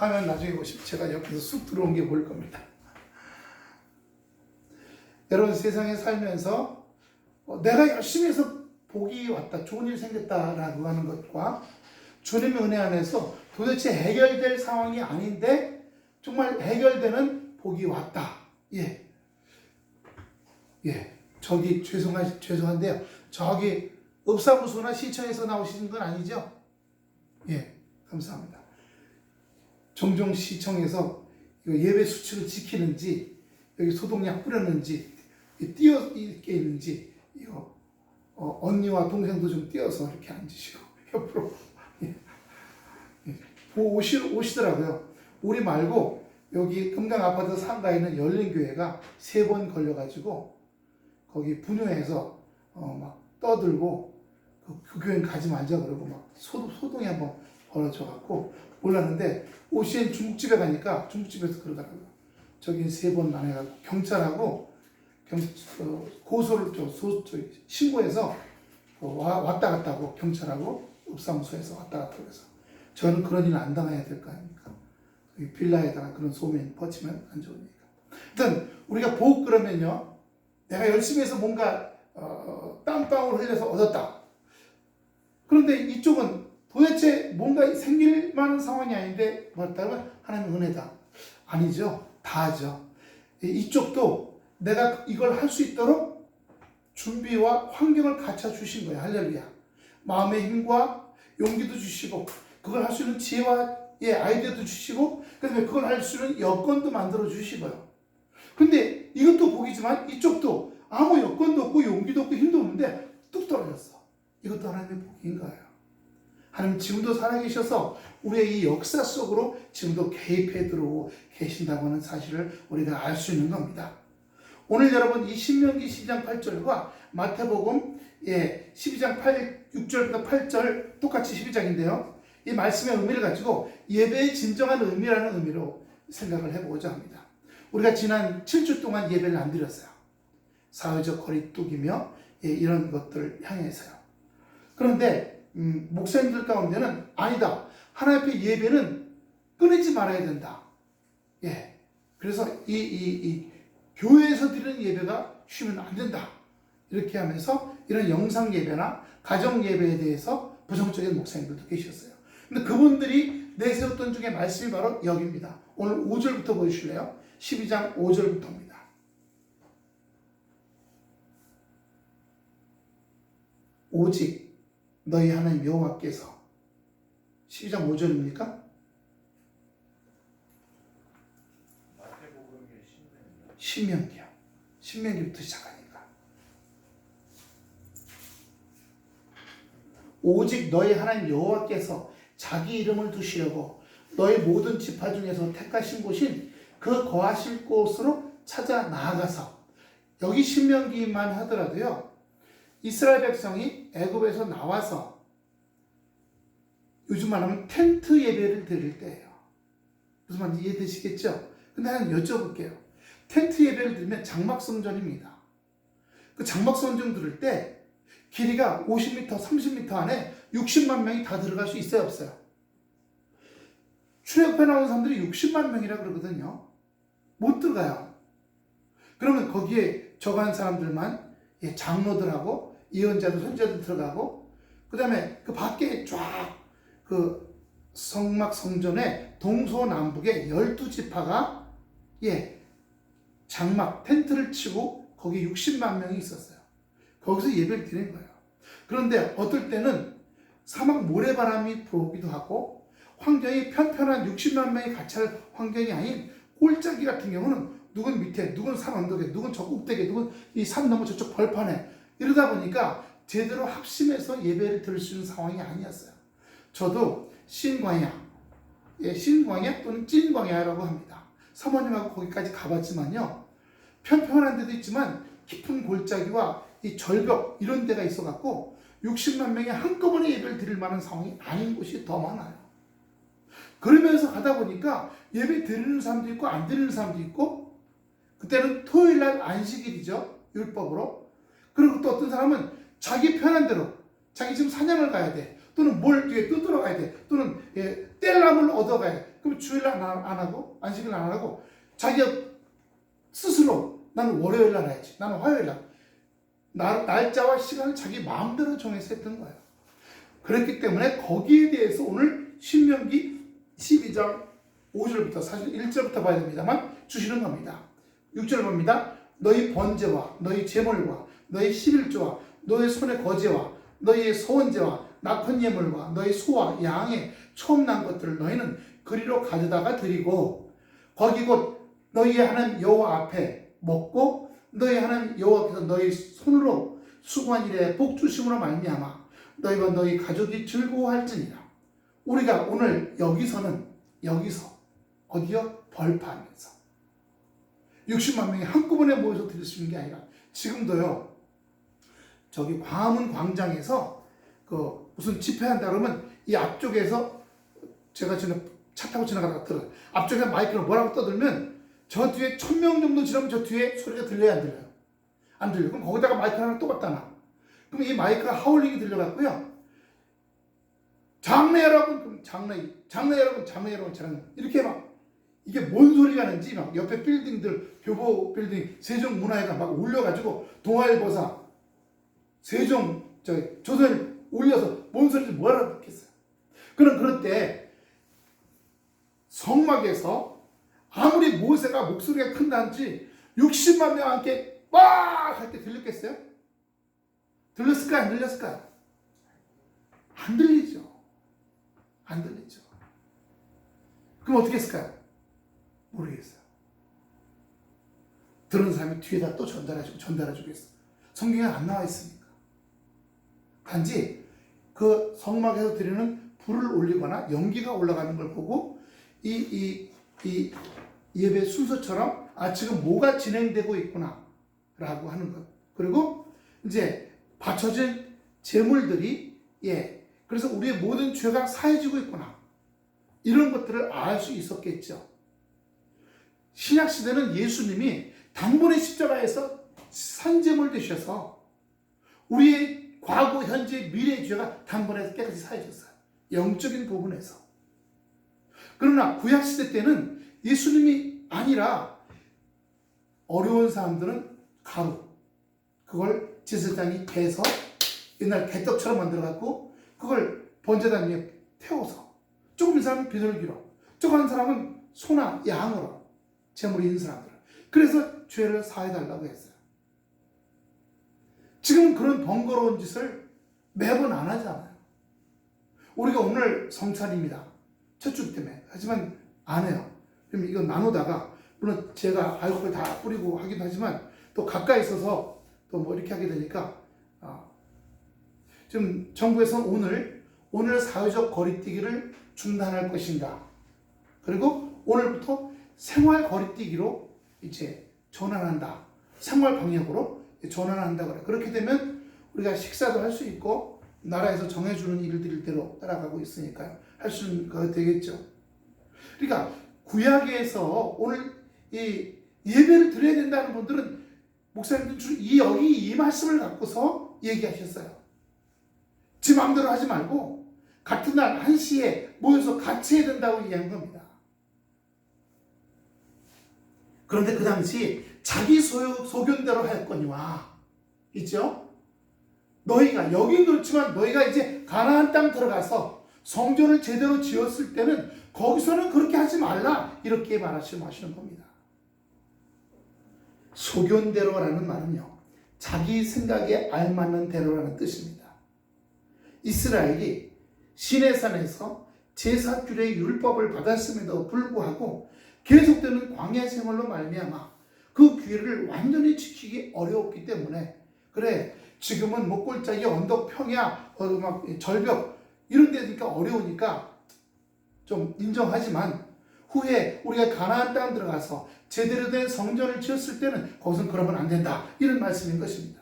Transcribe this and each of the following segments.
화면 나중에 보시면 제가 옆에서 쑥 들어온 게 보일 겁니다. 여러분 세상에 살면서 내가 열심히 해서 복이 왔다, 좋은 일 생겼다라고 하는 것과 주님의 은혜 안에서 도대체 해결될 상황이 아닌데 정말 해결되는 복이 왔다. 예. 저기 죄송한데요. 저기 읍사무소나 시청에서 나오시는 건 아니죠? 예, 감사합니다. 종종 시청에서 예배 수칙을 지키는지, 여기 소독약 뿌렸는지, 띄어 있게 있는지, 이거 언니와 동생도 좀 띄어서 이렇게 앉으시고 옆으로 오시더라고요. 우리 말고 여기 금강 아파트 상가에 있는 열린교회가 3번 걸려가지고 거기 분유해서 막 떠들고 그 교회는 가지 말자 그러고 막 소동이 한번 벌어져갖고 몰랐는데 오시엔 중국집에 가니까 중국집에서 그러더라고요. 저기 3번 안 해가지고 경찰하고 고소를 신고해서 왔다 갔다 하고 경찰하고 읍사무소에서 왔다 갔다 해서 저는 그런 일 안 당해야 될 거 아닙니까? 빌라에다가 그런 소문이 퍼지면 안 좋으니까. 일단 우리가 복 그러면요, 내가 열심히 해서 뭔가 땀방울 흘려서 얻었다. 그런데 이쪽은 도대체 뭔가 생길 만한 상황이 아닌데 뭐였다면 하나님의 은혜다. 아니죠. 다죠. 이쪽도 내가 이걸 할 수 있도록 준비와 환경을 갖춰주신 거예요. 할렐루야. 마음의 힘과 용기도 주시고 그걸 할 수 있는 지혜와 아이디어도 주시고 그다음에 그걸 할 수 있는 여건도 만들어 주시고요. 근데 이것도 복이지만 이쪽도 아무 여건도 없고 용기도 없고 힘도 없는데 뚝 떨어졌어. 이것도 하나님의 복인 거예요. 하나님 지금도 살아계셔서 우리의 이 역사 속으로 지금도 개입해 들어오고 계신다고 하는 사실을 우리가 알 수 있는 겁니다. 오늘 여러분 이 신명기 12장 8절과 마태복음 12장 6절부터 8절 똑같이 12장인데요. 이 말씀의 의미를 가지고 예배의 진정한 의미라는 의미로 생각을 해보고자 합니다. 우리가 지난 7주 동안 예배를 안 드렸어요. 사회적 거리두기며 이런 것들 향해서요. 그런데 목사님들 가운데는 아니다. 하나님 앞에 예배는 끊이지 말아야 된다. 그래서 이 교회에서 드리는 예배가 쉬면 안 된다. 이렇게 하면서 이런 영상 예배나 가정 예배에 대해서 부정적인 목사님들도 계셨어요. 근데 그분들이 내세웠던 중에 말씀이 바로 여기입니다. 오늘 5절부터 보여주실래요? 12장 5절부터입니다. 오직 너희 하나님 여호와께서 12장 5절입니까? 신명기요. 신명기부터 시작하니까. 오직 너희 하나님 여호와께서 자기 이름을 두시려고 너희 모든 지파 중에서 택하신 곳인 그 거하실 곳으로 찾아 나아가서, 여기 신명기만 하더라도요, 이스라엘 백성이 애굽에서 나와서 요즘 말하면 텐트 예배를 드릴 때예요. 무슨 말인지 이해되시겠죠? 근데 하나 여쭤볼게요. 텐트 예배를 드리면 장막성전입니다. 그 장막성전 들을 때 길이가 50m, 30m 안에 60만 명이 다 들어갈 수 있어요, 없어요? 출애굽에 나온 사람들이 60만 명이라 그러거든요. 못 들어가요. 그러면 거기에 저간 사람들만, 장로들하고 예언자들, 선지자들 들어가고, 그 다음에 그 밖에 쫙 그 성막 성전의 동서남북에 12지파가 장막 텐트를 치고 거기 60만 명이 있었어요. 거기서 예배를 드린 거예요. 그런데 어떨 때는 사막 모래바람이 불어오기도 하고 환경이 편편한 60만 명이 같이 할 환경이 아닌 꼴짜기 같은 경우는 누군 밑에, 누군 산 언덕에, 누군 저 꼭대기에, 누군 이 산 너머 저쪽 벌판에, 이러다 보니까 제대로 합심해서 예배를 드릴 수 있는 상황이 아니었어요. 저도 신광야, 신광야 또는 찐광야라고 합니다. 사모님하고 거기까지 가봤지만요, 편편한 데도 있지만 깊은 골짜기와 이 절벽 이런 데가 있어갖고 60만 명이 한꺼번에 예배를 드릴 만한 상황이 아닌 곳이 더 많아요. 그러면서 가다 보니까 예배 드리는 사람도 있고 안 드리는 사람도 있고, 그때는 토요일날 안식일이죠, 율법으로. 그리고 또 어떤 사람은 자기 편한 대로, 자기 지금 사냥을 가야 돼, 또는 뭘 뒤에 뜯으러 가야 돼, 또는 뗄나무를 얻어가야 돼, 그럼 주일 안 하고 안식일 안 하고 자기가 스스로 나는 월요일 날 해야지, 나는 화요일 날 날짜와 시간을 자기 마음대로 정해서 했던 거예요. 그렇기 때문에 거기에 대해서 오늘 신명기 12장 5절부터 사실 1절부터 봐야 됩니다만 주시는 겁니다. 6절 봅니다. 너희 번제와 너희 제물과 너희 11조와 너희 손의 거제와 너희의 소원제와 낙헌 예물과 너희 소와 양의 처음 난 것들을 너희는 그리로 가져다가 드리고 거기 곧 너희의 하나님 여호와 앞에 먹고 너희 하나님 여호와께서 너희 손으로 수고한 일에 복 주심으로 말미암아 너희와 너희 가족이 즐거워할지니라. 우리가 오늘 여기서 어디요? 벌파하면서 60만 명이 한꺼번에 모여서 드릴 수 있는 게 아니라 지금도요, 저기 광화문 광장에서 그 무슨 집회한다 그러면 이 앞쪽에서 제가 지금 차 타고 지나가다가 들어요. 앞쪽에 마이크로 뭐라고 떠들면 저 뒤에 1000명 정도 지나면 저 뒤에 소리가 들려요, 안 들려요? 안 들려요. 그럼 거기다가 마이크 하나 또 갖다 놔. 그럼 이 마이크가 하울링이 들려갖고요. 장래 여러분, 장래 여러분, 이렇게 막 이게 뭔 소리가 나는지 막 옆에 빌딩들, 교보 빌딩, 세종문화회관 막 울려가지고 동아일보사, 조선 울려서 뭔 소리인지 뭐 알아듣겠어요. 그럴 때 성막에서 아무리 모세가 목소리가 큰다는지 60만 명 함께 와! 할 때 들렸겠어요? 들렸을까요? 안 들렸을까요? 안 들리죠. 안 들리죠. 그럼 어떻게 했을까요? 모르겠어요. 들은 사람이 뒤에다 또 전달해주겠어. 성경에 안 나와 있으니까. 단지 그 성막에서 드리는 불을 올리거나 연기가 올라가는 걸 보고 이 예배 순서처럼 지금 뭐가 진행되고 있구나 라고 하는 것. 그리고 이제 바쳐진 제물들이 그래서 우리의 모든 죄가 사해지고 있구나. 이런 것들을 알 수 있었겠죠. 신약시대는 예수님이 단번에 십자가에서 산제물 되셔서 우리의 과거, 현재, 미래의 죄가 단번에 깨끗이 사해졌어요. 영적인 부분에서. 그러나 구약시대 때는 예수님이 아니라 어려운 사람들은 가루, 그걸 제사장이 베서 옛날 개떡처럼 만들어갖고 그걸 번제단 위에 태워서 조금 사람은 비둘기로, 조금 사람은 소나 양으로 제물이 있는 사람들. 그래서 죄를 사해달라고 했어요. 지금은 그런 번거로운 짓을 매번 안 하잖아요. 우리가 오늘 성찬입니다. 첫 주기 때문에. 하지만 안 해요. 그럼 이거 나누다가, 물론 제가 알코올 다 뿌리고 하기도 하지만 또 가까이 있어서 또 뭐 이렇게 하게 되니까, 지금 정부에서는 오늘 사회적 거리뛰기를 중단할 것인가. 그리고 오늘부터 생활 거리뛰기로 이제 전환한다. 생활 방역으로 전환한다 그래. 그렇게 되면 우리가 식사도 할 수 있고 나라에서 정해주는 일들대로 따라가고 있으니까요. 할 수 있는 거 되겠죠. 그러니까 구약에서 오늘 이 예배를 드려야 된다는 분들은 목사님들 여기 이 말씀을 갖고서 얘기하셨어요. 지 마음대로 하지 말고 같은 날 1시에 모여서 같이 해야 된다고 얘기한 겁니다. 그런데 그 당시 자기 소견대로 하였거니와, 있죠? 너희가 여긴 그렇지만 너희가 이제 가나안 땅 들어가서 성전을 제대로 지었을 때는 거기서는 그렇게 하지 말라, 이렇게 말씀하시는 겁니다. 소견대로라는 말은요, 자기 생각에 알맞는 대로라는 뜻입니다. 이스라엘이 시내산에서 제사규례의 율법을 받았음에도 불구하고 계속되는 광야 생활로 말미암아 그 규례를 완전히 지키기 어려웠기 때문에, 그래 지금은 목골짜기, 언덕, 평야, 막 절벽 이런 데니까 어려우니까 좀 인정하지만 후에 우리가 가나안 땅 들어가서 제대로 된 성전을 지었을 때는 거기선 그러면 안 된다, 이런 말씀인 것입니다.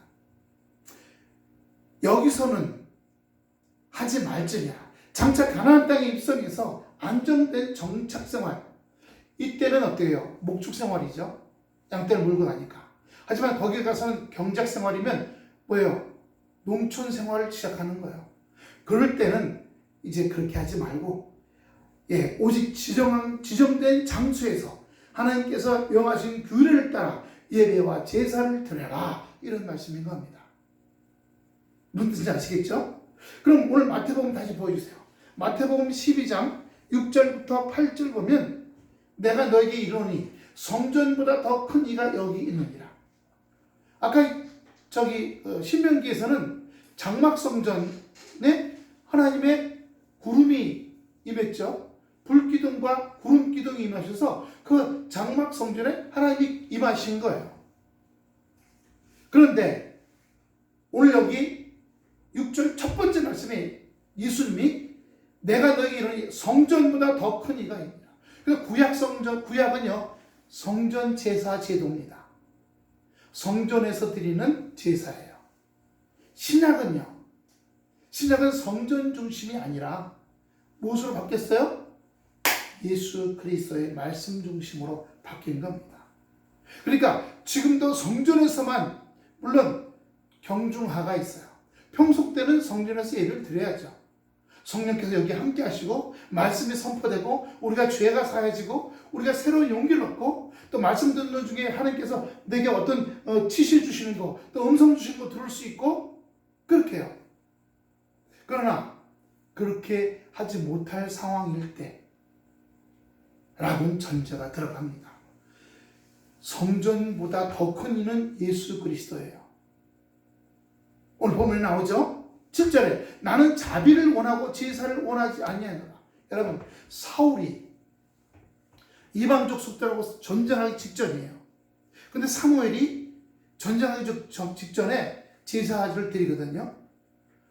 여기서는 하지 말지냐. 장차 가나안 땅에 입성해서 안정된 정착생활, 이때는 어때요? 목축생활이죠. 양떼를 물고 가니까. 하지만 거기 가서는 경작생활이면 뭐예요? 농촌생활을 시작하는 거예요. 그럴 때는 이제 그렇게 하지 말고 오직 지정된 장소에서 하나님께서 명하신 규례를 따라 예배와 제사를 드려라, 이런 말씀인 겁니다. 무슨 뜻인지 아시겠죠? 그럼 오늘 마태복음 다시 보여주세요. 마태복음 12장 6절부터 8절 보면, 내가 너에게 이르노니 성전보다 더 큰 이가 여기 있느니라. 아까 신명기에서는 장막성전에 하나님의 구름이 임했죠. 불기둥과 구름기둥이 임하셔서 그 장막성전에 하나님이 임하신 거예요. 그런데 오늘 여기 6절 첫 번째 말씀에 예수님이 내가 너에게 이르노니 성전보다 더 큰 이가 있느니라. 그러니까 구약은요 성전 제사 제도입니다. 성전에서 드리는 제사예요. 신약은 성전 중심이 아니라 무엇으로 바뀌었어요? 예수 그리스도의 말씀 중심으로 바뀐 겁니다. 그러니까 지금도 성전에서만, 물론 경중하가 있어요. 평소 때는 성전에서 예배를 드려야죠. 성령께서 여기 함께 하시고 말씀이 선포되고 우리가 죄가 사해지고 우리가 새로운 용기를 얻고 또 말씀 듣는 중에 하나님께서 내게 어떤 지시 주시는 거, 또 음성 주시는 거 들을 수 있고 그렇게 해요. 그러나 그렇게 하지 못할 상황일 때 라는 전제가 들어갑니다. 성전보다 더 큰 이는 예수 그리스도예요. 오늘 보면 나오죠? 7절에 나는 자비를 원하고 제사를 원하지 아니하노라. 여러분, 사울이 이방족 속들하고 전쟁하기 직전이에요. 근데 사무엘이 전쟁하기 직전에 제사를 드리거든요.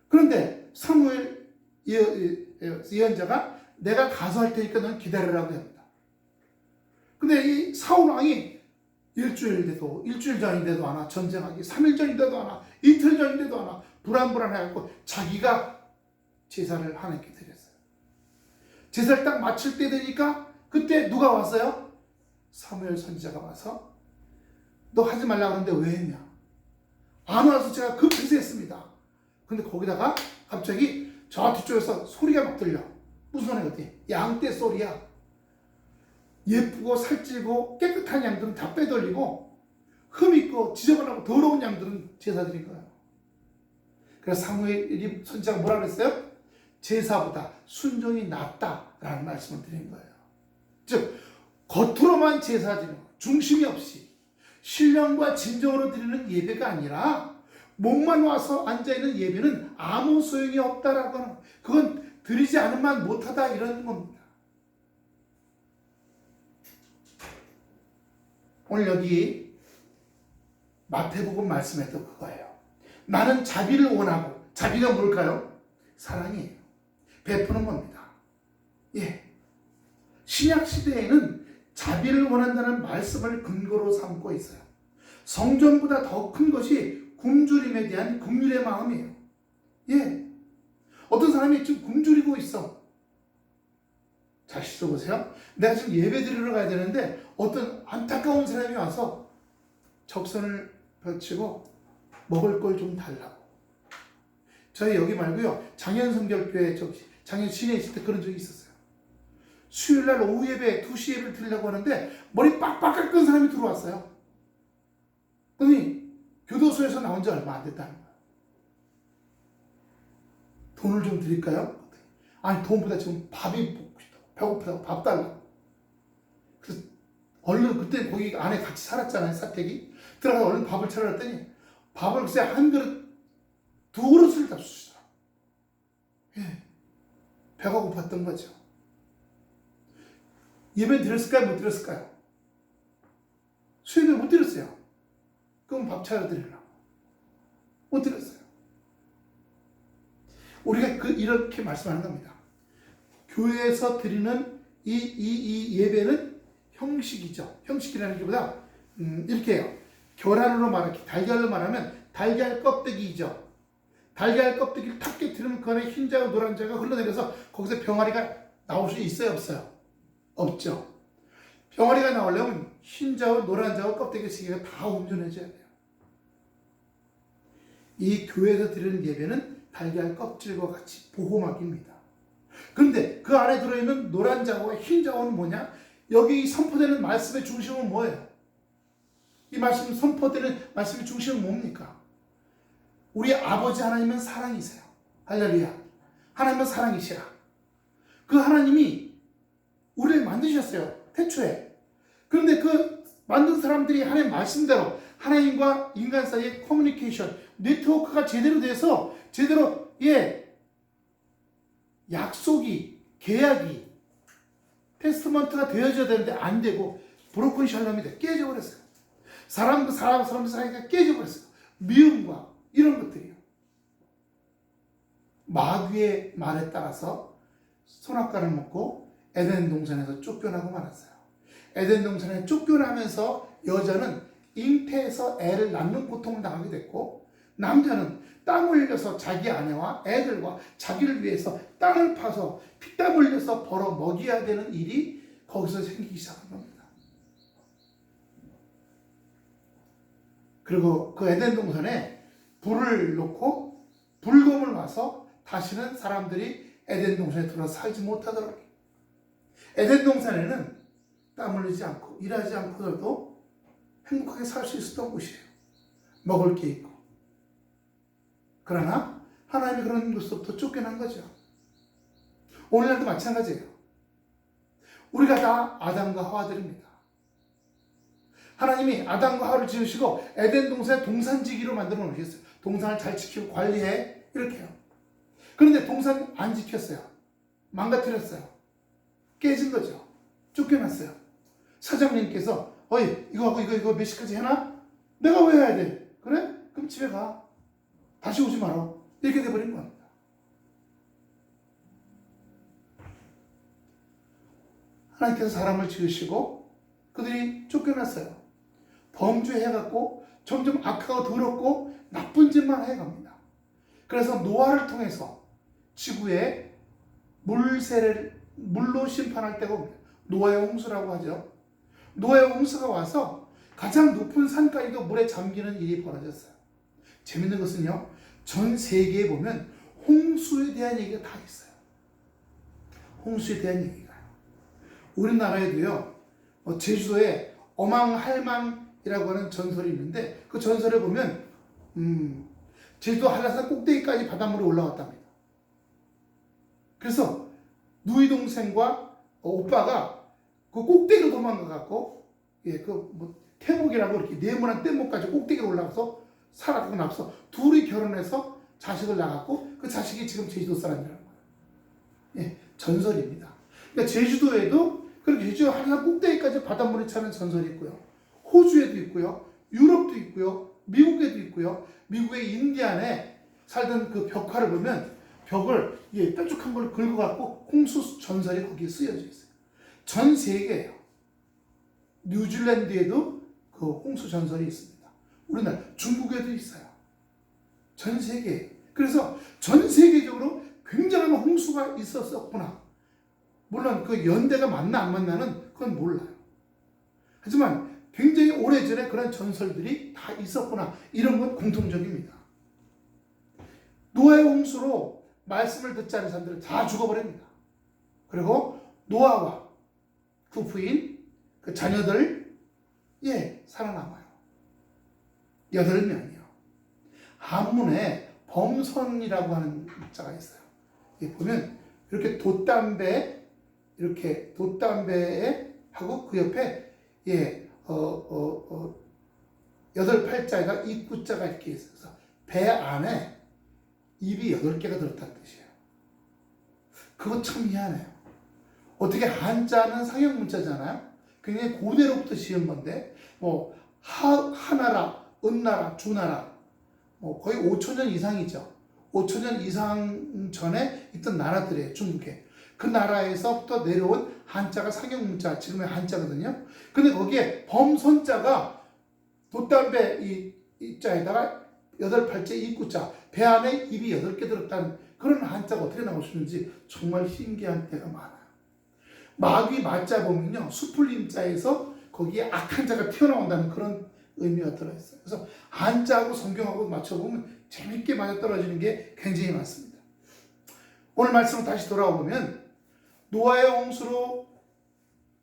그런데 사무엘 예언자가 내가 가서 할 테니까 넌 기다리라고 합니다. 근데 이 사울 왕이 일주일 전인데도 안 와. 전쟁하기 3일 전인데도 안 와. 이틀 전인데도 안 와. 불안해갖고 자기가 제사를 하나님께 드렸어요. 제사를 딱 마칠 때 되니까 그때 누가 왔어요? 사무엘 선지자가 와서 너 하지 말라고 하는데 왜 했냐? 안 와서 제가 급해서 했습니다. 근데 거기다가 갑자기 저 뒤쪽에서 소리가 막 들려. 무슨 소리가 같아? 양떼 소리야. 예쁘고 살찌고 깨끗한 양들은 다 빼돌리고 흠 있고 지저분하고 더러운 양들은 제사 드린 거예요. 그래서 사무엘 선지자가 뭐라 그랬어요? 제사보다 순종이 낫다라는 말씀을 드린 거예요. 즉 겉으로만 제사 드리는 거, 중심이 없이 신령과 진정으로 드리는 예배가 아니라 몸만 와서 앉아있는 예배는 아무 소용이 없다라고 하는, 그건 드리지 않으면 못하다 이런 겁니다. 오늘 여기 마태복음 말씀에도 그거예요. 나는 자비를 원하고, 자비가 뭘까요? 사랑이에요. 베푸는 겁니다. 신약 시대에는 자비를 원한다는 말씀을 근거로 삼고 있어요. 성전보다 더 큰 것이 굶주림에 대한 긍휼의 마음이에요. 어떤 사람이 지금 굶주리고 있어. 잘 씻어보세요. 내가 지금 예배 드리러 가야 되는데 어떤 안타까운 사람이 와서 적선을 펼치고 먹을 걸 좀 달라고. 저희 여기 말고요, 장현성결교회 장현 시내에 있을 때 그런 적이 있었어요. 수요일날 오후 예배 2시 예배를 드리려고 하는데 머리 빡빡 깎은 사람이 들어왔어요. 그러니 교도소에서 나온 지 얼마 안 됐다는 거예요. 돈을 좀 드릴까요? 아니, 돈보다 지금 밥이 먹고 싶다고, 배고프다고 밥 달라고. 그래서 얼른, 그때 거기 안에 같이 살았잖아요, 사택이. 들어가서 얼른 밥을 차려놨더니 밥을 글쎄 한 그릇, 2그릇을 다 주시더라고요. 배가 고팠던 거죠. 예배 드렸을까요? 못 드렸을까요? 수요일에 못 드렸어요. 그럼 밥 차려드리려고. 못 드렸어요. 우리가 이렇게 말씀하는 겁니다. 교회에서 드리는 이 예배는 형식이죠. 형식이라는 게보다 이렇게 해요. 계란으로 말하면, 달걀로 말하면 달걀 껍데기이죠. 달걀 껍데기를 탁 깨뜨리면 그 안에 흰자와 노란자가 흘러내려서 거기서 병아리가 나올 수 있어요, 없어요? 없죠. 병아리가 나오려면 흰자와 노란자와 껍데기 세 개가 다 온전해져야 돼요. 이 교회에서 드리는 예배는 달걀 껍질과 같이 보호막입니다. 그런데 그 안에 들어있는 노란 자고와 흰 자고는 뭐냐? 여기 선포되는 말씀의 중심은 뭐예요? 이 말씀 선포되는 말씀의 중심은 뭡니까? 우리 아버지 하나님은 사랑이세요. 할렐루야. 하나님은 사랑이시라. 그 하나님이 우리를 만드셨어요. 태초에. 그런데 그 만든 사람들이 하나님 말씀대로 하나님과 인간 사이의 커뮤니케이션, 네트워크가 제대로 돼서 제대로 약속이, 계약이, 테스트먼트가 되어져야 되는데 안 되고 브로큰 샬롬이 돼 깨져버렸어요. 사람들 사이가 깨져버렸어요. 미움과 이런 것들이요. 마귀의 말에 따라서 선악과를 먹고 에덴 동산에서 쫓겨나고 말았어요. 에덴 동산에 쫓겨나면서 여자는 잉태해서 애를 낳는 고통을 당하게 됐고, 남자는 땀 흘려서 자기 아내와 애들과 자기를 위해서 땅을 파서 피땀 흘려서 벌어 먹여야 되는 일이 거기서 생기기 시작한 겁니다. 그리고 그 에덴 동산에 불을 놓고 불검을 놔서 다시는 사람들이 에덴 동산에 들어서 살지 못하더라고요. 에덴 동산에는 땀 흘리지 않고 일하지 않고도 행복하게 살 수 있었던 곳이에요. 먹을 게 있고. 그러나 하나님이 그런 곳부터 쫓겨난 거죠. 오늘날도 마찬가지예요. 우리가 다 아담과 하와들입니다. 하나님이 아담과 하와를 지으시고 에덴 동산에 동산지기로 만들어 놓으셨어요. 동산을 잘 지키고 관리해, 이렇게요. 그런데 동산 안 지켰어요. 망가뜨렸어요. 깨진 거죠. 쫓겨났어요. 사장님께서 어이 이거 하고 이거 몇 시까지 해놔? 내가 왜 해야 돼? 그래? 그럼 집에 가. 다시 오지 마라. 이렇게 돼버린 겁니다. 하나님께서 사람을 지으시고 그들이 쫓겨났어요. 범죄해갖고 점점 악하고 더럽고 나쁜 짓만 해갑니다. 그래서 노아를 통해서 지구에 물로 심판할 때가 옵니다. 노아의 홍수라고 하죠. 노아의 홍수가 와서 가장 높은 산까지도 물에 잠기는 일이 벌어졌어요. 재밌는 것은요, 전 세계에 보면 홍수에 대한 얘기가 다 있어요. 홍수에 대한 얘기가요. 우리나라에도요, 제주도에 어망할망이라고 하는 전설이 있는데, 그 전설에 보면 제주도 한라산 꼭대기까지 바닷물이 올라왔답니다. 그래서 누이 동생과 오빠가 그 꼭대기로 도망가갖고, 태목이라고 이렇게 네모난 뗏목까지 꼭대기로 올라가서 살아가고 나서 둘이 결혼해서 자식을 낳았고, 그 자식이 지금 제주도 사람이라는 거예요. 전설입니다. 그러니까 제주도에도 그렇게 제주도 한라산 꼭대기까지 바닷물이 차는 전설이 있고요. 호주에도 있고요. 유럽도 있고요. 미국에도 있고요. 미국의 인디안에 살던 그 벽화를 보면 벽을 뾰족한 걸 긁어갖고 홍수 전설이 거기에 쓰여져 있어요. 전 세계예요. 뉴질랜드에도 그 홍수 전설이 있습니다. 우리나라 중국에도 있어요. 전 세계. 그래서 전 세계적으로 굉장한 홍수가 있었구나. 물론 그 연대가 맞나 안 맞나는 그건 몰라요. 하지만 굉장히 오래전에 그런 전설들이 다 있었구나. 이런 건 공통적입니다. 노아의 홍수로 말씀을 듣지 않은 사람들은 다 죽어버립니다. 그리고 노아와 그 부인, 그 자녀들, 살아남아요. 8명이요. 한문에 범선이라고 하는 자가 있어요. 보면 이렇게 돛담배, 이렇게 돛담배에 하고 그 옆에 8팔자가 입구자가 이렇게 있어서 배 안에 입이 8개가 들었다는 뜻이에요. 그거 참 희한해요. 어떻게 한자는 상형문자잖아요. 굉장히 고대로부터 지은 건데 하나라, 은나라, 주나라 거의 5천년 이상이죠. 5천년 이상 전에 있던 나라들이에요. 중국에. 그 나라에서부터 내려온 한자가 상형문자, 지금의 한자거든요. 근데 거기에 범선자가 돛담배 이 자에다가 8팔째 입구자, 배 안에 입이 8개 들었다는 그런 한자가 어떻게 나올 수 있는지 정말 신기한 때가 많아요. 마귀 맞자 보면요, 수풀림자에서 거기에 악한 자가 튀어나온다는 그런 의미가 들어있어요. 그래서 한자하고 성경하고 맞춰보면 재밌게 맞아떨어지는 게 굉장히 많습니다. 오늘 말씀을 다시 돌아오면 노아의 홍수로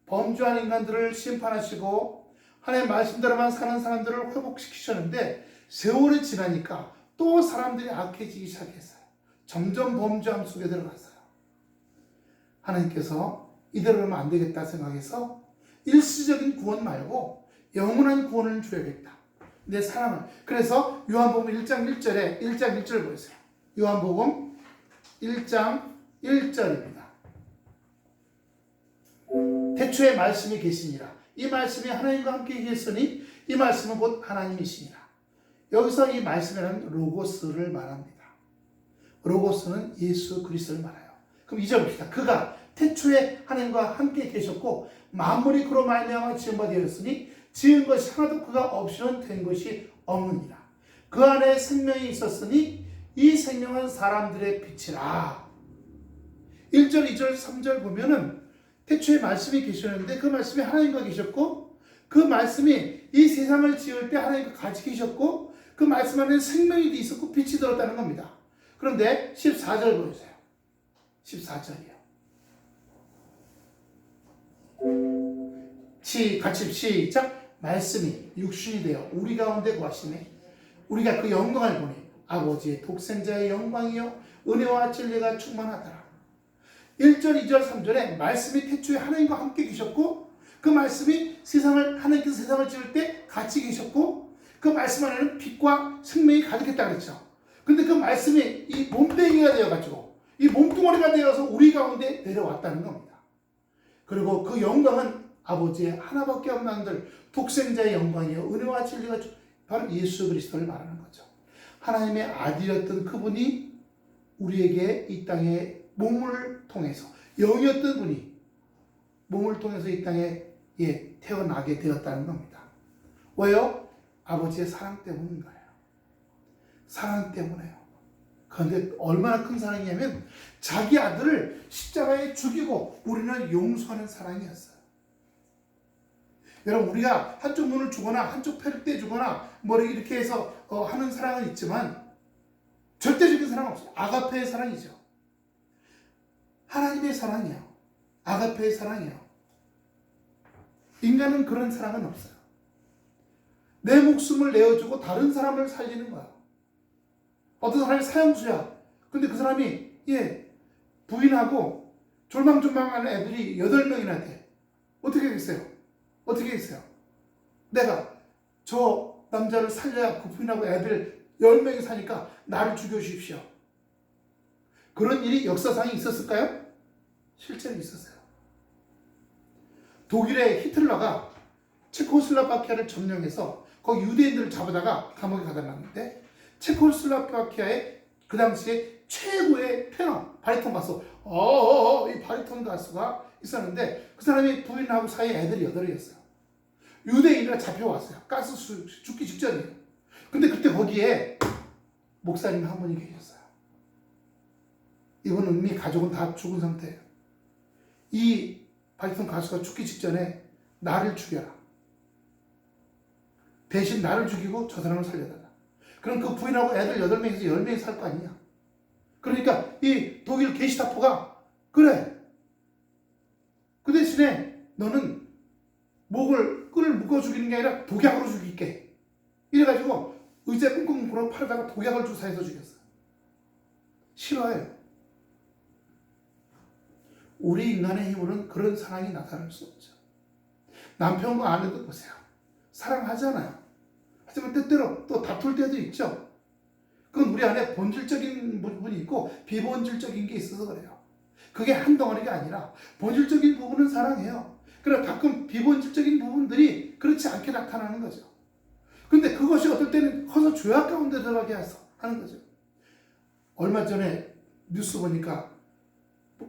범죄한 인간들을 심판하시고 하나님의 말씀대로만 사는 사람들을 회복시키셨는데 세월이 지나니까 또 사람들이 악해지기 시작했어요. 점점 범죄함 속에 들어갔어요. 하나님께서 이대로는 안 되겠다 생각해서 일시적인 구원 말고 영원한 구원을 줘야겠다. 내 사랑을. 그래서 요한복음 1장 1절 보세요. 요한복음 1장 1절입니다. 태초에 말씀이 계시니라. 이 말씀이 하나님과 함께 계셨으니 이 말씀은 곧 하나님이시니라. 여기서 이 말씀에는 로고스를 말합니다. 로고스는 예수 그리스도를 말해요. 그럼 2절 봅시다. 그가 태초에 하나님과 함께 계셨고 만물이 그로 말미암아 지은 바 되었으니 지은 것이 하나도 그가 없이는 된 것이 없느니라. 그 안에 생명이 있었으니 이 생명은 사람들의 빛이라. 1절, 2절, 3절 보면은 태초에 말씀이 계셨는데 그 말씀이 하나님과 계셨고 그 말씀이 이 세상을 지을 때 하나님과 같이 계셨고 그 말씀 안에 생명이 있었고 빛이 들었다는 겁니다. 그런데 14절 보세요. 14절이요. 같이 시작. 말씀이 육신이 되어 우리 가운데 거하시네. 우리가 그 영광을 보니 아버지의 독생자의 영광이요 은혜와 진리가 충만하더라. 1절, 2절, 3절에 말씀이 태초에 하나님과 함께 계셨고 그 말씀이 하나님께서 세상을 지을 때 같이 계셨고 그 말씀 안에는 빛과 생명이 가득했다 그랬죠. 근데 그 말씀이 이 몸뚱이가 되어가지고 이 몸뚱아리가 되어서 우리 가운데 내려왔다는 겁니다. 그리고 그 영광은 아버지의 하나밖에 없는 아들 독생자의 영광이요 은혜와 진리가 바로 예수 그리스도를 말하는 거죠. 하나님의 아들이었던 그분이 우리에게 이 땅에 몸을 통해서 영이었던 분이 몸을 통해서 이 땅에 태어나게 되었다는 겁니다. 왜요? 아버지의 사랑 때문인 거예요. 사랑 때문에요. 그런데 얼마나 큰 사랑이냐면 자기 아들을 십자가에 죽이고 우리는 용서하는 사랑이었어요. 여러분 우리가 한쪽 눈을 주거나 한쪽 폐를 떼주거나 이렇게 해서 하는 사랑은 있지만 절대적인 사랑은 없어요. 아가페의 사랑이죠. 하나님의 사랑이에요. 아가페의 사랑이에요. 인간은 그런 사랑은 없어요. 내 목숨을 내어주고 다른 사람을 살리는 거야. 어떤 사람이 사형수야. 근데 그 사람이 부인하고 졸망졸망하는 애들이 8명이나 돼. 어떻게 하겠어요? 어떻게 하겠어요? 내가 저 남자를 살려야 그 부인하고 애들 10명이 사니까 나를 죽여주십시오. 그런 일이 역사상에 있었을까요? 실제로 있었어요. 독일의 히틀러가 체코슬로바키아를 점령해서 거기 유대인들을 잡아다가 감옥에 가다 놨는데 체코슬로바키아의 그 당시에 최고의 테너 바리톤 가수 이 바리톤 가수가 있었는데 그 사람이 부인하고 사이에 애들이 8이었어요. 유대인이라 잡혀왔어요. 가스 죽기 직전이에요. 근데 그때 거기에 목사님 한 분이 계셨어요. 이분은 이미 가족은 다 죽은 상태예요. 이 바리톤 가수가 죽기 직전에 나를 죽여라. 대신 나를 죽이고 저 사람을 살려달라. 그럼 그 부인하고 애들 8명에서 10명이 살 거 아니냐. 그러니까 이 독일 게시타포가 그래. 그 대신에 너는 끈을 묶어 죽이는 게 아니라 독약으로 죽일게. 이래가지고 의자에 꽁꽁 묶어 팔다가 독약을 주사해서 죽였어요. 싫어해요. 우리 인간의 힘으로는 그런 사랑이 나타날 수 없죠. 남편과 아내도 보세요. 사랑하잖아요. 하지만 때때로 또 다툴 때도 있죠. 그건 우리 안에 본질적인 부분이 있고 비본질적인 게 있어서 그래요. 그게 한 덩어리가 아니라 본질적인 부분은 사랑해요. 그러나 가끔 비본질적인 부분들이 그렇지 않게 나타나는 거죠. 근데 그것이 어떨 때는 커서 죄악 가운데 들어가게 하는 거죠. 얼마 전에 뉴스 보니까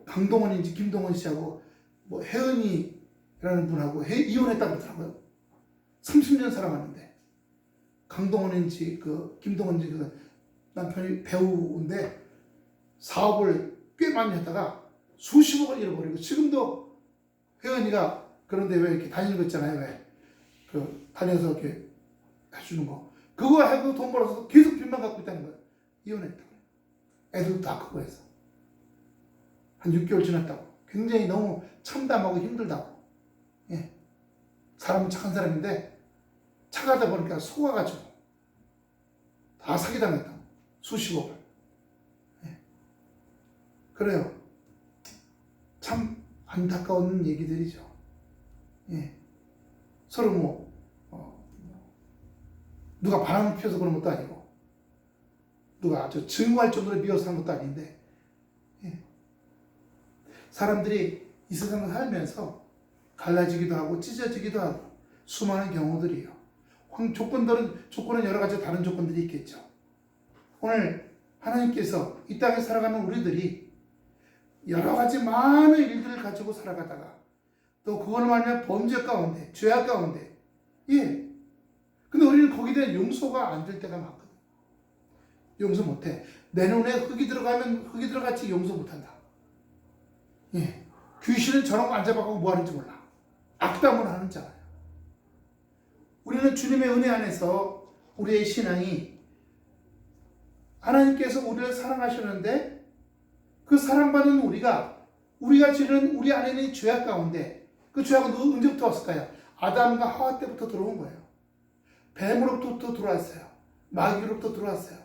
강동원인지 김동원 씨하고 혜은이라는 분하고 이혼했다고 하더라고요. 30년 살아갔는데 강동원인지 김동원인지 남편이 배우인데 사업을 꽤 많이 했다가 수십억을 잃어버리고 지금도 혜은이가 그런데 왜 이렇게 다니는 거 있잖아요. 왜 다녀서 이렇게 해주는 거 그거 하고 돈 벌어서 계속 빚만 갖고 있다는 거예요. 이혼했다고. 애들도 다 크고 해서 한 6개월 지났다고. 굉장히 너무 참담하고 힘들다고. 예. 사람은 착한 사람인데 착하다 보니까 속아가지고 다 사기당했다고. 수십억을. 예. 그래요. 참 안타까운 얘기들이죠. 예. 서로 누가 바람을 피워서 그런 것도 아니고, 누가 증오할 정도로 미워서 한 것도 아닌데, 예. 사람들이 이 세상을 살면서 갈라지기도 하고 찢어지기도 하고 수많은 경우들이에요. 조건은 여러 가지 다른 조건들이 있겠죠. 오늘 하나님께서 이 땅에 살아가는 우리들이 여러 가지 많은 일들을 가지고 살아가다가 또 그걸 말하면 범죄 가운데, 죄악 가운데, 예. 근데 우리는 거기에 대한 용서가 안 될 때가 많거든. 용서 못해. 내 눈에 흙이 들어가면 흙이 들어갔지 용서 못한다. 예. 귀신은 저런 거 안 잡아가고 뭐 하는지 몰라. 악담을 하는 자예요. 우리는 주님의 은혜 안에서 우리의 신앙이 하나님께서 우리를 사랑하시는데 그 사랑받는 우리가 지는 우리 안에 있는 죄악 가운데 그 죄악은 언제부터 왔을까요? 아담과 하와 때부터 들어온 거예요. 뱀으로부터 들어왔어요. 마귀로부터 들어왔어요.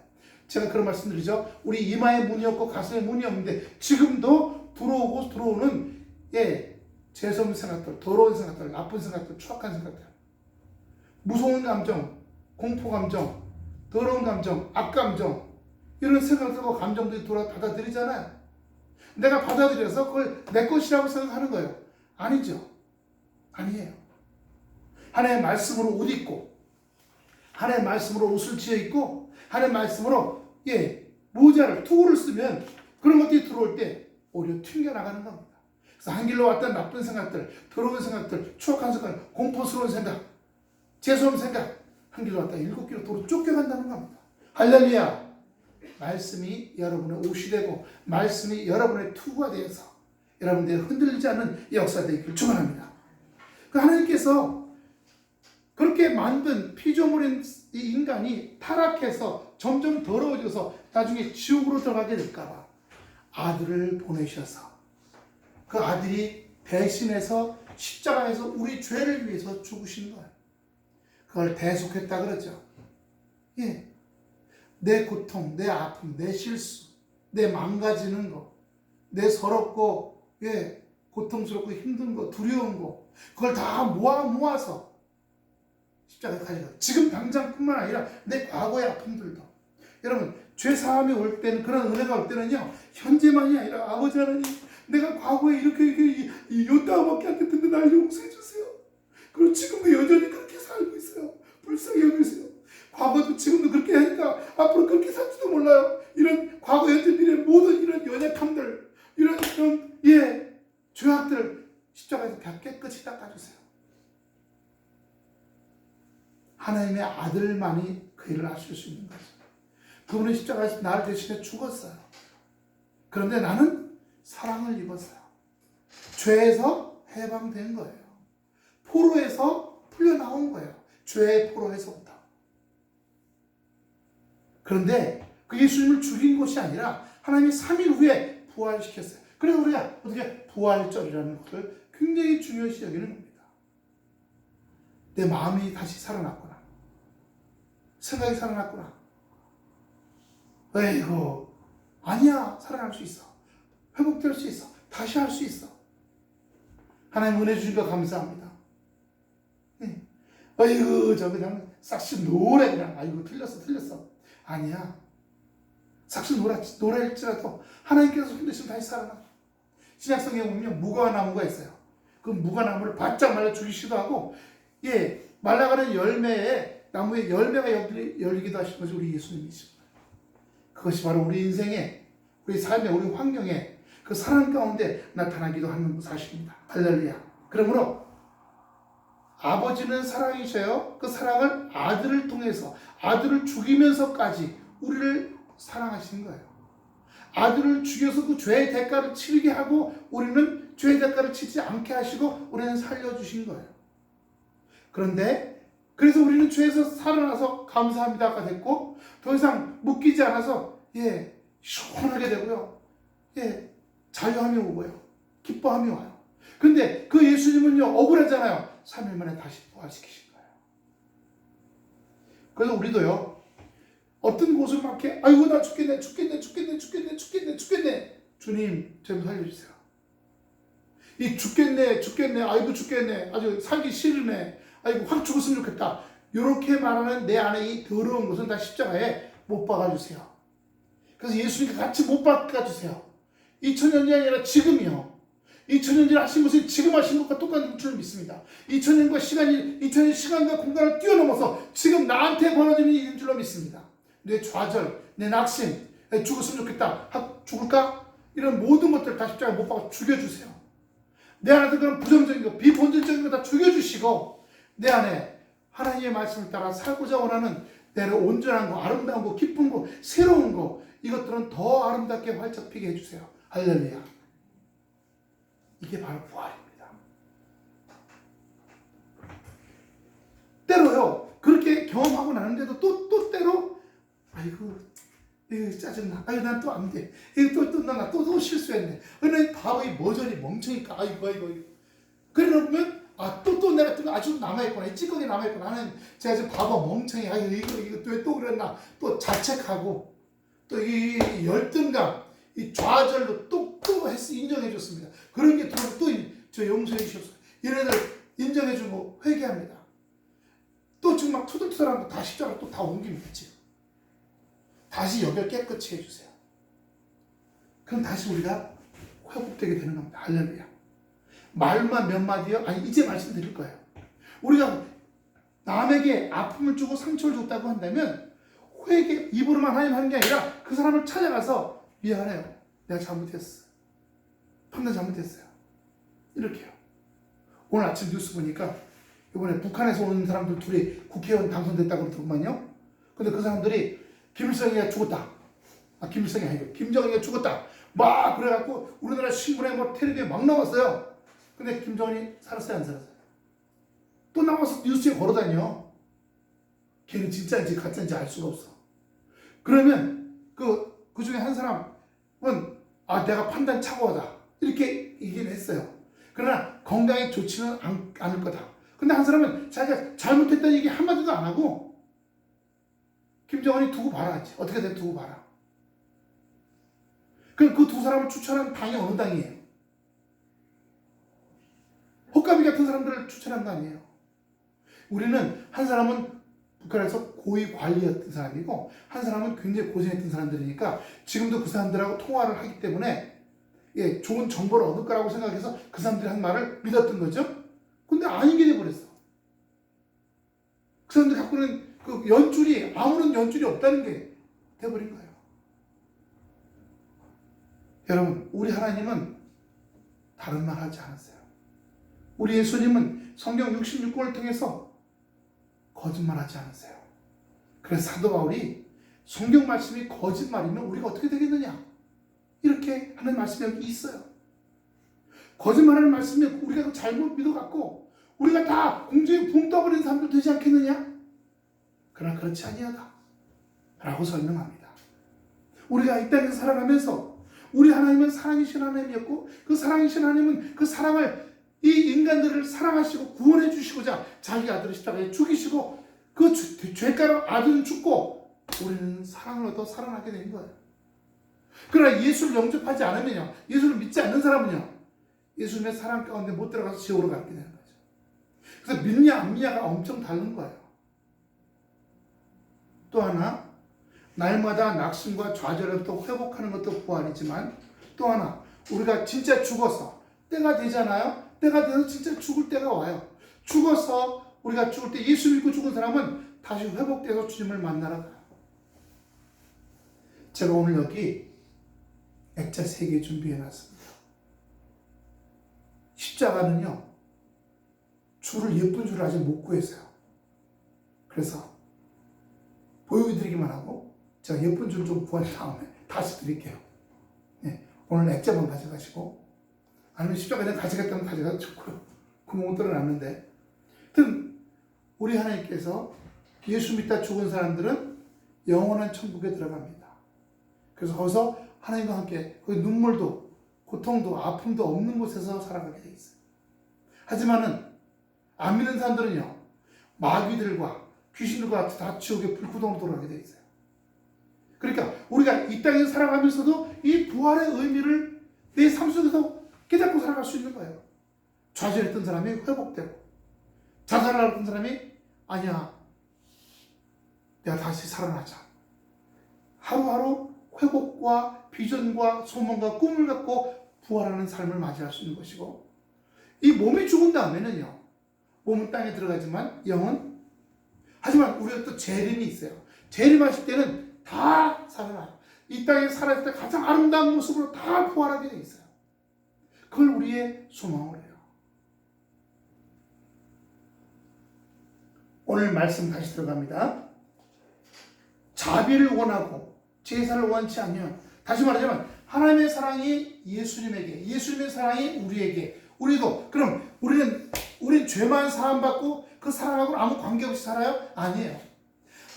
제가 그런 말씀 드리죠. 우리 이마에 문이 없고 가슴에 문이 없는데 지금도 들어오는 재수없는 생각들, 더러운 생각들, 나쁜 생각들, 추악한 생각들, 무서운 감정, 공포 감정, 더러운 감정, 악감정, 이런 생각들과 감정들이 받아들이잖아요. 내가 받아들여서 그걸 내 것이라고 생각하는 거예요. 아니죠. 아니에요. 하나님의 말씀으로 옷 입고, 하나님의 말씀으로 옷을 지어 입고, 하나님의 말씀으로 모자를, 투구를 쓰면 그런 것들이 들어올 때 오히려 튕겨나가는 겁니다. 그래서 한 길로 왔던 나쁜 생각들, 더러운 생각들, 추악한 생각, 공포스러운 생각, 재수없는 생각, 한 길로 왔다 7길로 도로 쫓겨간다는 겁니다. 할렐루야! 말씀이 여러분의 옷이 되고 말씀이 여러분의 투구가 되어서 여러분들이 흔들리지 않는 역사 되기를 축원합니다. 하나님께서 그렇게 만든 피조물인 이 인간이 타락해서 점점 더러워져서 나중에 지옥으로 들어가게 될까봐 아들을 보내셔서 그 아들이 대신해서 십자가에서 우리 죄를 위해서 죽으신 거예요. 그걸 대속했다 그러죠. 예. 내 고통, 내 아픔, 내 실수, 내 망가지는 거, 내 서럽고, 고통스럽고 힘든 거, 두려운 거, 그걸 다 모아서 십자가에 가져가. 지금 당장뿐만 아니라 내 과거의 아픔들도. 여러분, 죄 사함이 올 때는, 그런 은혜가 올 때는요, 현재만이 아니라 아버지 하나님, 내가 과거에 이렇게 요따밖에 안 됐는데 날 용서해 주세요. 그리고 지금도 여전히 그렇게 살고 있어요. 불쌍히 여기세요. 과거도 지금도 그렇게 하니까 앞으로 그렇게 살지도 몰라요. 이런 과거, 현재, 미래 모든 이런 연약함들, 이런 죄악들을 십자가에서 깨끗이 닦아주세요. 하나님의 아들만이 그 일을 하실 수 있는 거죠. 그분은 십자가에서 나를 대신해 죽었어요. 그런데 나는 사랑을 입었어요. 죄에서 해방된 거예요. 포로에서 풀려나온 거예요. 죄의 포로에서부터. 그런데 그 예수님을 죽인 것이 아니라 하나님이 3일 후에 부활시켰어요. 그래서 우리가 어떻게 부활절이라는 것을 굉장히 중요시 여기는 겁니다. 내 마음이 다시 살아났구나. 생각이 살아났구나. 에이구, 아니야. 살아날 수 있어. 회복될 수 있어. 다시 할 수 있어. 하나님 은혜 주신 거 감사합니다. 아이고, 저 그냥 싹시 노래 그냥, 아이고, 틀렸어. 아니야. 싹시 노래일지라도 하나님께서 힘드시면 다시 살아나. 신약성경에 보면 무화과나무가 있어요. 그 무화과나무를 바짝 말라 죽이시기도 하고, 말라가는 열매에, 나무에 열매가 열리기도 하시는 것이 우리 예수님이십니다. 그것이 바로 우리 인생에, 우리 삶에, 우리 환경에 그 사랑 가운데 나타나기도 하는 사실입니다. 할렐루야. 그러므로 아버지는 사랑이셔요. 그 사랑을 아들을 통해서, 아들을 죽이면서까지 우리를 사랑하시는 거예요. 아들을 죽여서 그 죄의 대가를 치르게 하고 우리는 죄의 대가를 치지 않게 하시고 우리는 살려주신 거예요. 그런데 그래서 우리는 죄에서 살아나서 감사합니다가 됐고 더 이상 묶이지 않아서 시원하게 되고요. 자유함이 오고요. 기뻐함이 와요. 근데 그 예수님은요, 억울하잖아요. 3일 만에 다시 부활시키신 거예요. 그래서 우리도요, 어떤 곳을 막 이렇게, 아이고, 나 죽겠네. 주님, 좀 살려주세요. 이 죽겠네, 아이고, 죽겠네, 아주 살기 싫으네, 아이고, 확 죽었으면 좋겠다. 이렇게 말하는 내 안에 이 더러운 것은 다 십자가에 못 박아주세요. 그래서 예수님과 같이 못 박아주세요. 2000년이 아니라 지금이요. 2000년 전에 하신 것이 지금 하신 것과 똑같은 줄 믿습니다. 2000년 시간과 공간을 뛰어넘어서 지금 나한테 벌어지는 일인 줄로 믿습니다. 내 좌절, 내 낙심, 죽었으면 좋겠다, 죽을까? 이런 모든 것들을 다 십자가에 못 박아 죽여주세요. 내 안에 그런 부정적인 것, 비본질적인 거 다 죽여주시고 내 안에 하나님의 말씀을 따라 살고자 원하는 내 안에 온전한 거, 아름다운 거, 기쁜 거, 새로운 거, 이것들은 더 아름답게 활짝 피게 해주세요. 할렐루야. 이게 바로 부활입니다. 때로요, 그렇게 경험하고 나는데도 또 때로, 아이고, 이거 짜증나. 아이고, 난 또 안 돼. 이거 또 실수했네. 난 바보이 머저리 멍청이니까. 아이고. 그러다 보면, 또 내가 또 아주 남아있구나. 이 찌꺼기 남아있구나. 나는 제가 지금 바보 멍청이. 아이고, 이거 왜 또 그랬나. 또 자책하고, 또 이 열등감, 이 좌절도 또 인정해줬습니다. 그런 게 들어오면 또 저 용서해 주셨어요. 얘네들 인정해주고 회개합니다. 또 지금 막 투덜투덜한 거 다 십자가로 또 다 옮깁니다. 지금. 다시 여길 깨끗이 해주세요. 그럼 다시 우리가 회복되게 되는 겁니다. 할렐루야. 말만 몇 마디요? 아니, 이제 말씀드릴 거예요. 우리가 남에게 아픔을 주고 상처를 줬다고 한다면 회개, 입으로만 하나님 하는 게 아니라 그 사람을 찾아가서 미안해요. 내가 잘못했어. 판단 잘못했어요. 이렇게요. 오늘 아침 뉴스 보니까 이번에 북한에서 오는 사람들 둘이 국회의원 당선됐다고 그러더구만요. 근데 그 사람들이 김일성이가 죽었다. 김일성이 아니고 김정은이가 죽었다. 막 그래갖고 우리나라 신문에 뭐 텔레비에 막 나왔어요. 근데 김정은이 살았어요, 안 살았어요? 또 나와서 뉴스에 걸어다녀. 걔는 진짜인지 가짜인지 알 수가 없어. 그러면 그 중에 한 사람은 내가 판단 착오하다 이렇게 얘기를 했어요. 그러나 건강에 좋지는 않을 거다. 근데 한 사람은 자기가 잘못했다는 얘기 한마디도 안 하고 김정은이 두고 봐라 했지. 어떻게든 두고 봐라. 그럼 그 두 사람을 추천한 당이 어느 당이에요? 헛가비 같은 사람들을 추천한 거 아니에요. 우리는 한 사람은 북한에서 고위 관리였던 사람이고 한 사람은 굉장히 고생했던 사람들이니까 지금도 그 사람들하고 통화를 하기 때문에 좋은 정보를 얻을 거라고 생각해서 그 사람들이 한 말을 믿었던 거죠. 근데 아닌 게 돼버렸어. 그 사람들이 갖고 있는 그 연줄이 아무런 연줄이 없다는 게 돼버린 거예요. 여러분, 우리 하나님은 다른 말 하지 않았어요. 우리 예수님은 성경 66권을 통해서 거짓말 하지 않았어요. 그래서 사도 바울이 성경 말씀이 거짓말이면 우리가 어떻게 되겠느냐? 이렇게 하는 말씀이 여기 있어요. 거짓말하는 말씀이 우리가 잘못 믿어갖고 우리가 다 공중에 붕 떠버린 사람들 되지 않겠느냐? 그러나 그렇지 아니하다 라고 설명합니다. 우리가 이 땅에서 살아가면서 우리 하나님은 사랑이신 하나님이었고 그 사랑이신 하나님은 그 사랑을 이 인간들을 사랑하시고 구원해 주시고자 자기 아들을 십자가에 죽이시고 그 죄가로 아들은 죽고 우리는 사랑을 얻어 살아나게 된 거예요. 그러나 예수를 영접하지 않으면요, 예수를 믿지 않는 사람은요, 예수님의 사랑 가운데 못 들어가서 지옥으로 가게 되는 거죠. 그래서 믿냐 안 믿냐가 엄청 다른 거예요. 또 하나, 날마다 낙심과 좌절로부터 회복하는 것도 부활이지만 또 하나, 우리가 진짜 죽어서 때가 되잖아요. 때가 돼서 진짜 죽을 때가 와요. 죽어서 우리가 죽을 때 예수 믿고 죽은 사람은 다시 회복돼서 주님을 만나러 가요. 제가 오늘 여기 액자 3개 준비해놨습니다. 십자가는요, 예쁜 줄을 아직 못 구했어요. 그래서 보여드리기만 하고 제가 예쁜 줄 좀 구한 다음에 다시 드릴게요. 네, 오늘 액자만 가져가시고, 아니면 십자가 그냥 가져갔다면 가져가도 좋고요. 구멍은 뚫어놨는데, 하여튼 우리 하나님께서 예수 믿다 죽은 사람들은 영원한 천국에 들어갑니다. 그래서 거기서 하나님과 함께 거기 눈물도 고통도 아픔도 없는 곳에서 살아가게 돼 있어요. 하지만은 안 믿는 사람들은요, 마귀들과 귀신들과 다 지옥의 불구덩으로 돌아가게 돼 있어요. 그러니까 우리가 이 땅에서 살아가면서도 이 부활의 의미를 내 삶 속에서 깨닫고 살아갈 수 있는 거예요. 좌절했던 사람이 회복되고, 자살을 하던 사람이 아니야, 내가 다시 살아나자. 하루하루 회복과 비전과 소망과 꿈을 갖고 부활하는 삶을 맞이할 수 있는 것이고, 이 몸이 죽은 다음에는요, 몸은 땅에 들어가지만 영은, 하지만 우리가 또 재림이 있어요. 재림하실 때는 다 살아나요. 이 땅에 살아있을 때 가장 아름다운 모습으로 다 부활하게 돼 있어요. 그걸 우리의 소망으로 해요. 오늘 말씀 다시 들어갑니다. 자비를 원하고 제사를 원치 않으면, 다시 말하자면 하나님의 사랑이 예수님에게, 예수님의 사랑이 우리에게, 우리도 그럼 우린 죄만 사함받고 그 사랑하고 아무 관계없이 살아요? 아니에요.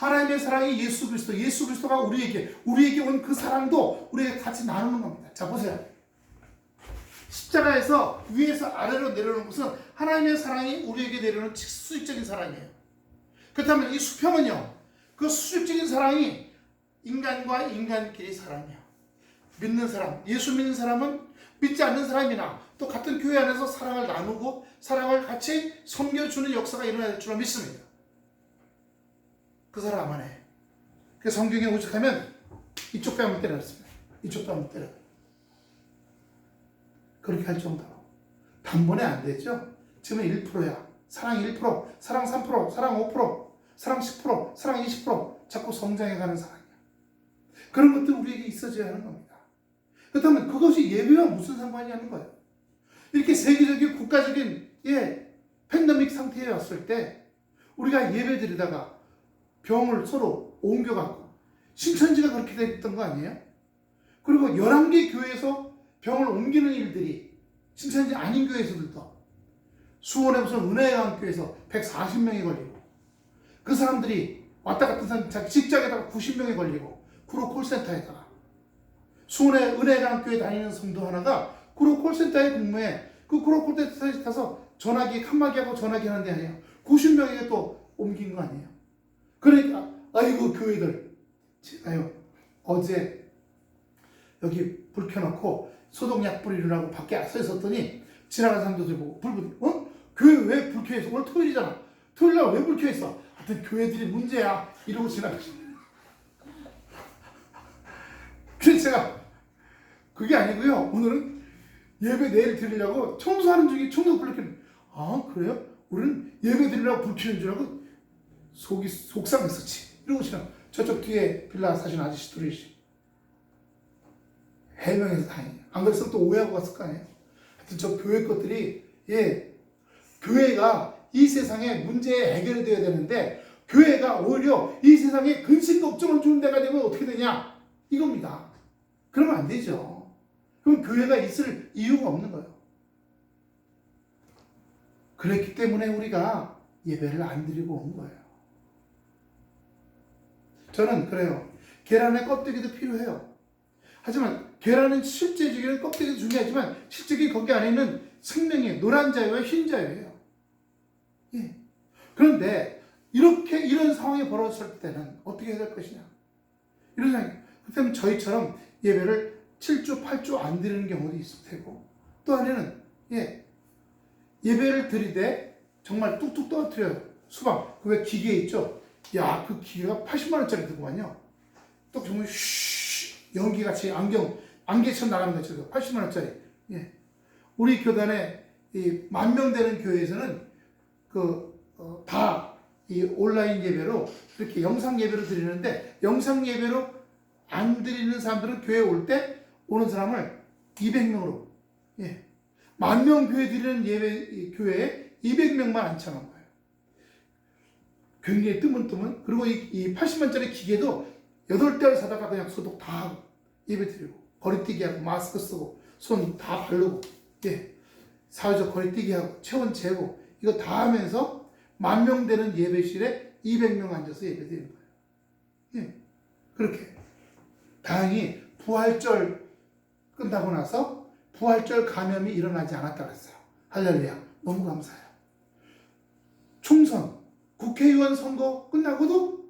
하나님의 사랑이 예수 그리스도, 예수 그리스도가 우리에게 온 그 사랑도 우리에게 같이 나누는 겁니다. 자, 보세요. 십자가에서 위에서 아래로 내려오는 것은 하나님의 사랑이 우리에게 내려오는 수직적인 사랑이에요. 그렇다면 이 수평은요, 그 수직적인 사랑이 인간과 인간끼리 사랑이에요. 믿는 사람, 예수 믿는 사람은 믿지 않는 사람이나 또 같은 교회 안에서 사랑을 나누고 사랑을 같이 섬겨주는 역사가 일어날 줄로 믿습니다. 그 사람 안에. 그 성경에 오죽하면 이쪽 뺨을 때렸습니다. 이쪽 뺨을 때려. 그렇게 할 정도로. 단번에 안 되죠. 지금은 1%야. 사랑 1%, 사랑 3%, 사랑 5%, 사랑 10%, 사랑 20% 자꾸 성장해가는 사랑이야. 그런 것들 우리에게 있어져야 하는 겁니다. 그렇다면 그것이 예배와 무슨 상관이 하는 거예요? 이렇게 세계적인 국가적인 팬데믹 상태에 왔을 때 우리가 예배 드리다가 병을 서로 옮겨갖고 신천지가 그렇게 됐던 거 아니에요? 그리고 11개 교회에서 병을 옮기는 일들이 신천지 아닌 교회에서도 수원의 무슨 은혜강교회에서 140명이 걸리고, 그 사람들이 왔다 갔다 사람 자기 직장에다가 90명이 걸리고, 구로 콜센터에다가 수원의 은혜강교회 다니는 성도 하나가 구로 콜센터에 근무해, 그 구로 콜센터에 가서 전화기 칸막이하고 전화기 하는 데 아니에요. 90명에게 또 옮긴 거 아니에요. 그러니까 아이고 교회들, 제가요 어제 여기 불 켜놓고 소독약 뿌리려고 밖에 서 있었더니 지나가는 사람들 보고 불 교회 왜 불 켜있어? 오늘 토요일이잖아. 토요일날 왜 불 켜있어? 하여튼 교회들이 문제야. 이러고 지나가시네. 그래서 제가 그게 아니고요. 오늘은 예배 내일 드리려고 청소하는 중에 청소 불 켜는. 아 그래요? 우리는 예배 드리려고 불 켜는 줄 알고 속상했었지. 이러고 지나. 저쪽 뒤에 빌라 사신 아저씨 둘이 해명해서 다행이에요. 안 그랬으면 또 오해하고 갔을 거 아니에요. 하여튼 저 교회 것들이 교회가 이 세상의 문제에 해결이 되어야 되는데 교회가 오히려 이 세상에 근심 걱정을 주는 데가 되면 어떻게 되냐 이겁니다. 그러면 안 되죠. 그럼 교회가 있을 이유가 없는 거예요. 그랬기 때문에 우리가 예배를 안 드리고 온 거예요. 저는 그래요. 계란의 껍데기도 필요해요. 하지만 계란은 실제적인 껍데기도 중요하지만 실제적인 거기 안에 있는 생명의 노란 자유와 흰 자유예요. 그런데 이런 상황이 벌어졌을 때는 어떻게 해야 될 것이냐? 이런 상황이. 그렇다면 저희처럼 예배를 7주, 8주 안 드리는 경우도 있을 테고, 또 안에는 예배를 드리되 정말 뚝뚝 떨어뜨려요. 수박. 그 왜 기계 있죠? 야, 그 기계가 80만 원짜리 들고만요. 또 정말 연기같이 안개처럼 나가는 거죠. 80만 원짜리. 우리 교단에 이 10,000명 되는 교회에서는 다 이 온라인 예배로 이렇게 영상 예배로 드리는데, 영상 예배로 안 드리는 사람들은 교회 올 때 오는 사람을 200명으로 10,000명 교회 드리는 교회에 200명만 앉혀놓은 거예요. 굉장히 뜨문뜨문. 그리고 이 80만짜리 기계도 8대를 사다가 그냥 소독 다 하고 예배 드리고, 거리뛰기 하고, 마스크 쓰고, 손 다 바르고, 사회적 거리뛰기 하고, 체온 재고, 이거 다 하면서 10,000명 되는 예배실에 200명 앉아서 예배 드리는 거예요. 그렇게 다행히 부활절 끝나고 나서 부활절 감염이 일어나지 않았다 그랬어요. 할렐루야. 너무 감사해요. 총선, 국회의원 선거 끝나고도